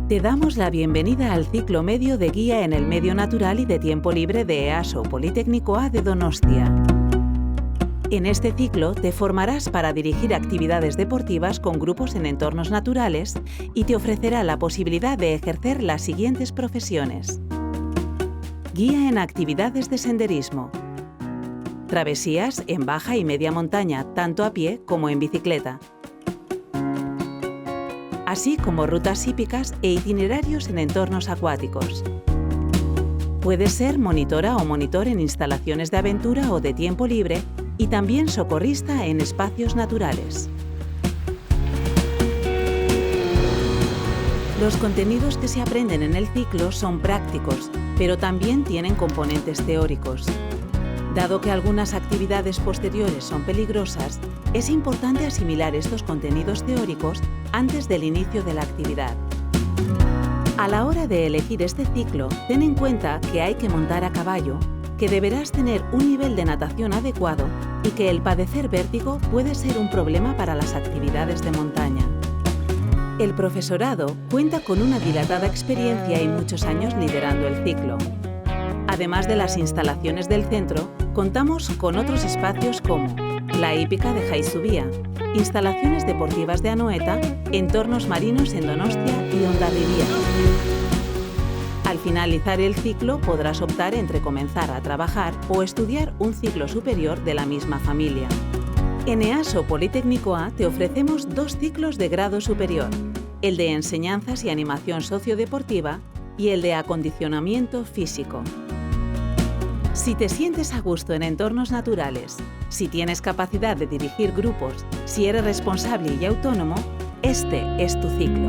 Te damos la bienvenida al ciclo medio de Guía en el Medio Natural y de Tiempo Libre de EASO Politécnico A de Donostia. En este ciclo te formarás para dirigir actividades deportivas con grupos en entornos naturales y te ofrecerá la posibilidad de ejercer las siguientes profesiones. Guía en actividades de senderismo. Travesías en baja y media montaña, tanto a pie como en bicicleta. Así como rutas hípicas e itinerarios en entornos acuáticos. Puedes ser monitora o monitor en instalaciones de aventura o de tiempo libre y también socorrista en espacios naturales. Los contenidos que se aprenden en el ciclo son prácticos, pero también tienen componentes teóricos. Dado que algunas actividades posteriores son peligrosas, es importante asimilar estos contenidos teóricos antes del inicio de la actividad. A la hora de elegir este ciclo, ten en cuenta que hay que montar a caballo, que deberás tener un nivel de natación adecuado y que el padecer vértigo puede ser un problema para las actividades de montaña. El profesorado cuenta con una dilatada experiencia y muchos años liderando el ciclo. Además de las instalaciones del centro, contamos con otros espacios como la hípica de Jaizubía, instalaciones deportivas de Anoeta, entornos marinos en Donostia y Hondarribia. Al finalizar el ciclo podrás optar entre comenzar a trabajar o estudiar un ciclo superior de la misma familia. En EASO Politécnico A te ofrecemos dos ciclos de grado superior, el de Enseñanzas y Animación Sociodeportiva y el de Acondicionamiento Físico. Si te sientes a gusto en entornos naturales, si tienes capacidad de dirigir grupos, si eres responsable y autónomo, este es tu ciclo.